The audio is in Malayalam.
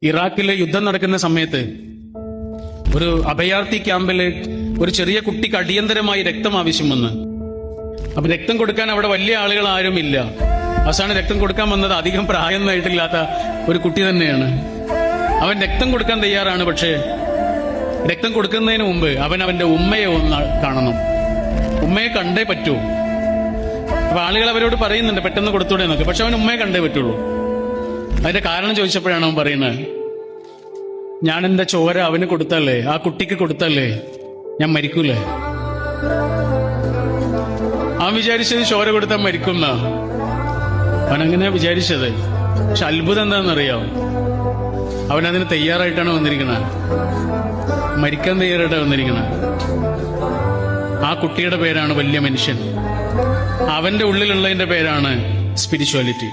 ഇറാഖിലെ യുദ്ധം നടക്കുന്ന സമയത്ത് ഒരു അഭയാർത്ഥി ക്യാമ്പില് ഒരു ചെറിയ കുട്ടിക്ക് അടിയന്തരമായി രക്തം ആവശ്യം വന്ന്. അപ്പൊ രക്തം കൊടുക്കാൻ അവിടെ വലിയ ആളുകൾ ആരുമില്ല. അവസാനം രക്തം കൊടുക്കാൻ വന്നത് അധികം പ്രായമൊന്നായിട്ടില്ലാത്ത ഒരു കുട്ടി തന്നെയാണ്. അവൻ രക്തം കൊടുക്കാൻ തയ്യാറാണ്. പക്ഷേ രക്തം കൊടുക്കുന്നതിന് മുമ്പ് അവൻ അവന്റെ ഉമ്മയെ ഒന്ന് കാണണം. ഉമ്മയെ കണ്ടേ പറ്റൂ. അപ്പൊ ആളുകൾ അവരോട് പറയുന്നുണ്ട് പെട്ടെന്ന് കൊടുത്തൂടെ എന്നൊക്കെ. പക്ഷെ അവൻ ഉമ്മയെ കണ്ടേ പറ്റുള്ളൂ. അതിന്റെ കാരണം ചോദിച്ചപ്പോഴാണ് അവൻ പറയുന്നത്, ഞാൻ എന്റെ ചോര അവന് കൊടുത്തല്ലേ, ആ കുട്ടിക്ക് കൊടുത്തല്ലേ ഞാൻ മരിക്കൂലേ. അവൻ വിചാരിച്ചത് ചോര കൊടുത്താൽ മരിക്കുന്ന. അവനങ്ങനെ വിചാരിച്ചത്. പക്ഷെ അത്ഭുതം എന്താണെന്നറിയാം, അവനതിന് തയ്യാറായിട്ടാണ് വന്നിരിക്കുന്നത്. മരിക്കാൻ തയ്യാറായിട്ടാണ് വന്നിരിക്കുന്നത്. ആ കുട്ടിയുടെ പേരാണ് വലിയ മനുഷ്യൻ. അവന്റെ ഉള്ളിലുള്ളതിന്റെ പേരാണ് സ്പിരിച്വാലിറ്റി.